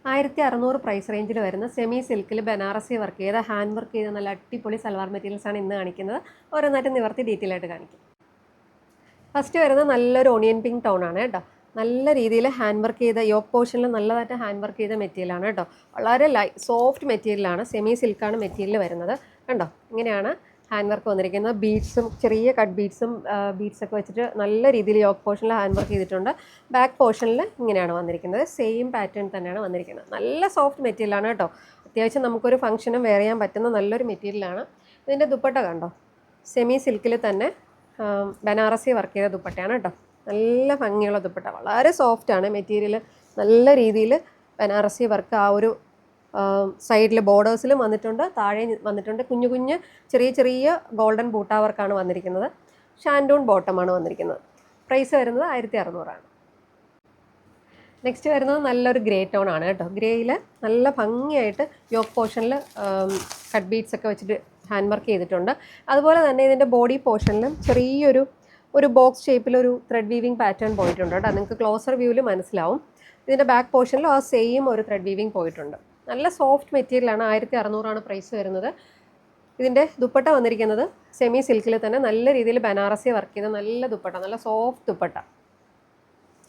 1600 price റേഞ്ചിൽ വരുന്ന semi സിൽക്കിൽ ബനാറസി വർക്ക് ചെയ്ത ഹാൻഡ് വർക്ക് ചെയ്ത നല്ല അടിപൊളി സൽവാർ മെറ്റീരിയൽസാണ് ഇന്ന് കാണിക്കുന്നത്. ഓരോന്നായിട്ട് നിവർത്തി ഡീറ്റെയിൽ ആയിട്ട് കാണിക്കും. ഫസ്റ്റ് വരുന്നത് നല്ലൊരു ഓണിയൻ പിങ്ക് ടോൺ ആണ് കേട്ടോ. നല്ല രീതിയിൽ ഹാൻഡ് വർക്ക് ചെയ്ത യോക്ക് പോർഷനിൽ നല്ലതായിട്ട് ഹാൻഡ് വർക്ക് ചെയ്ത മെറ്റീരിയലാണ് കേട്ടോ. വളരെ സോഫ്റ്റ് മെറ്റീരിയലാണ്, സെമി സിൽക്കാണ് മെറ്റീരിയൽ വരുന്നത്. കണ്ടോ, ഇങ്ങനെയാണ് ഹാൻഡ് വർക്ക് വന്നിരിക്കുന്നത്. ബീഡ്സും ചെറിയ കട്ട് ബീഡ്സൊക്കെ വെച്ചിട്ട് നല്ല രീതിയിൽ യോക്ക് പോർഷനിൽ ഹാൻഡ് വർക്ക് ചെയ്തിട്ടുണ്ട്. ബാക്ക് പോർഷനിൽ ഇങ്ങനെയാണ് വന്നിരിക്കുന്നത്. സെയിം പാറ്റേൺ തന്നെയാണ് വന്നിരിക്കുന്നത്. നല്ല സോഫ്റ്റ് മെറ്റീരിയലാണ് കേട്ടോ. അത്യാവശ്യം നമുക്കൊരു ഫംഗ്ഷനും വെയർ ചെയ്യാൻ പറ്റുന്ന നല്ലൊരു മെറ്റീരിയലാണ്. ഇതിൻ്റെ ദുപ്പട്ട കണ്ടോ, സെമി സിൽക്കിൽ തന്നെ ബനാറസി വർക്ക് ചെയ്ത ദുപ്പട്ടയാണ് കേട്ടോ. നല്ല ഭംഗിയുള്ള ദുപ്പട്ട, വളരെ സോഫ്റ്റാണ് മെറ്റീരിയൽ. നല്ല രീതിയിൽ ബനാറസി വർക്ക് ആ ഒരു സൈഡിൽ ബോർഡേഴ്സിലും വന്നിട്ടുണ്ട്, താഴെ വന്നിട്ടുണ്ട്. കുഞ്ഞു കുഞ്ഞ് ചെറിയ ചെറിയ ഗോൾഡൻ ബൂട്ടാ വർക്കാണ് വന്നിരിക്കുന്നത്. ഷാൻഡൂൺ ബോട്ടമാണ് വന്നിരിക്കുന്നത്. പ്രൈസ് വരുന്നത് 1600 ആണ്. നെക്സ്റ്റ് വരുന്നത് നല്ലൊരു ഗ്രേ ടോൺ ആണ് കേട്ടോ. ഗ്രേയിൽ നല്ല ഭംഗിയായിട്ട് യോക്ക് പോർഷനിൽ കട്ട് ബീഡ്സ് ഒക്കെ വെച്ചിട്ട് ഹാൻഡ് വർക്ക് ചെയ്തിട്ടുണ്ട്. അതുപോലെ തന്നെ ഇതിൻ്റെ ബോഡി പോർഷനിലും ചെറിയൊരു ബോക്സ് ഷേപ്പിലൊരു ത്രെഡ് വീവിങ് പാറ്റേൺ പോയിട്ടുണ്ട് കേട്ടോ. നിങ്ങൾക്ക് ക്ലോസർ വ്യൂവിൽ മനസ്സിലാവും. ഇതിൻ്റെ ബാക്ക് പോർഷനിലും ആ സെയിം ഒരു ത്രെഡ് വീവിങ് പോയിട്ടുണ്ട്. നല്ല സോഫ്റ്റ് മെറ്റീരിയലാണ്. 1600 ആണ് പ്രൈസ് വരുന്നത്. ഇതിൻ്റെ ദുപ്പട്ട വന്നിരിക്കുന്നത് സെമി സിൽക്കിൽ തന്നെ നല്ല രീതിയിൽ ബനാറസി വർക്ക് ചെയ്ത നല്ല ദുപ്പട്ട, നല്ല സോഫ്റ്റ് ദുപ്പട്ട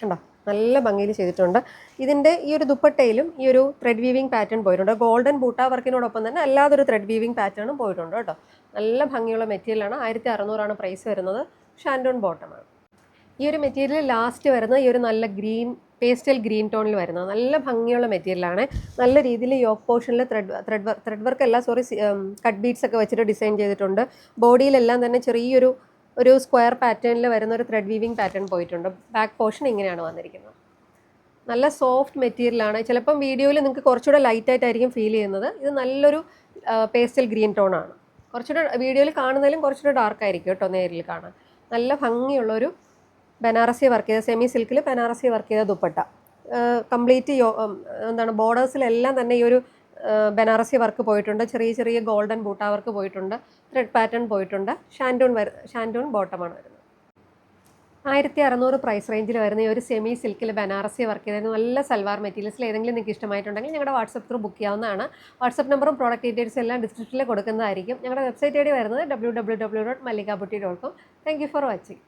കണ്ടോ, നല്ല ഭംഗിയിൽ ചെയ്തിട്ടുണ്ട്. ഇതിൻ്റെ ഈ ഒരു ദുപ്പട്ടയിലും ഈ ഒരു ത്രെഡ് വീവിങ് പാറ്റേൺ പോയിട്ടുണ്ട്. ഗോൾഡൻ ബൂട്ടാ വർക്കിനോടൊപ്പം തന്നെ അല്ലാതൊരു ത്രെഡ് വീവിങ് പാറ്റേണും പോയിട്ടുണ്ട് കേട്ടോ. നല്ല ഭംഗിയുള്ള മെറ്റീരിയലാണ്. 1600 ആണ് പ്രൈസ് വരുന്നത്. ഷാൻഡോൺ ബോട്ടമാണ്. ഈ ഒരു മെറ്റീരിയൽ ലാസ്റ്റ് വരുന്നത് ഈ ഒരു നല്ല പേസ്റ്റൽ ഗ്രീൻ ടോണിൽ വരുന്നത് നല്ല ഭംഗിയുള്ള മെറ്റീരിയലാണ്. നല്ല രീതിയിൽ യോക്ക് പോർഷനിൽ ത്രെഡ് വർക്ക് അല്ല കട്ട് ബീഡ്സ് ഒക്കെ വെച്ചിട്ട് ഡിസൈൻ ചെയ്തിട്ടുണ്ട്. ബോഡിയിലെല്ലാം തന്നെ ചെറിയൊരു സ്ക്വയർ പാറ്റേണിൽ വരുന്ന ഒരു ത്രെഡ് വീവിങ് പാറ്റേൺ പോയിട്ടുണ്ട്. ബാക്ക് പോർഷൻ ഇങ്ങനെയാണ് വന്നിരിക്കുന്നത്. നല്ല സോഫ്റ്റ് മെറ്റീരിയലാണ്. ചിലപ്പം വീഡിയോയിൽ നിങ്ങൾക്ക് കുറച്ചുകൂടെ ലൈറ്റായിട്ടായിരിക്കും ഫീൽ ചെയ്യുന്നത്. ഇത് നല്ലൊരു പേസ്റ്റൽ ഗ്രീൻ ടോണാണ്. കുറച്ചുകൂടെ വീഡിയോയിൽ കാണുന്നതിലും കുറച്ചുകൂടെ ഡാർക്കായിരിക്കും കേട്ടോ നേരിൽ കാണാൻ. നല്ല ഭംഗിയുള്ളൊരു ബനാറസി വർക്ക് ചെയ്ത സെമി സിൽക്കിൽ ബനാറസി വർക്ക് ചെയ്ത ദുപ്പട്ട. കംപ്ലീറ്റ് ബോർഡേഴ്സിലെല്ലാം തന്നെ ഈ ഒരു ബനാറസി വർക്ക് പോയിട്ടുണ്ട്. ചെറിയ ചെറിയ ഗോൾഡൻ ബൂട്ടാ വർക്ക് പോയിട്ടുണ്ട്. ത്രെഡ് പാറ്റേൺ പോയിട്ടുണ്ട്. ഷാൻഡൂൺ ബോട്ടമാണ് വരുന്നത്. 1600 പ്രൈസ് റേഞ്ചിൽ വരുന്ന ഈ ഒരു സെമി സിൽക്കിൽ ബനാറസി വർക്ക് ചെയ്ത നല്ല സൽവാർ മെറ്റീരിയൽസിൽ ഏതെങ്കിലും നിങ്ങൾക്ക് ഇഷ്ടമായിട്ടുണ്ടെങ്കിൽ ഞങ്ങളുടെ വാട്സപ്പ് ത്രൂ ബുക്ക് ചെയ്യാവുന്നതാണ്. വാട്സപ്പ് നമ്പറും പ്രോഡക്റ്റ് ഡീറ്റെയിൽസും എല്ലാം ഡിസ്ക്രിപ്ഷനിൽ കൊടുക്കുന്നതായിരിക്കും. ഞങ്ങളുടെ വെബ്സൈറ്റ് ഐഡി വരുന്നത് www.mallikabutti.com. Thank you for watching.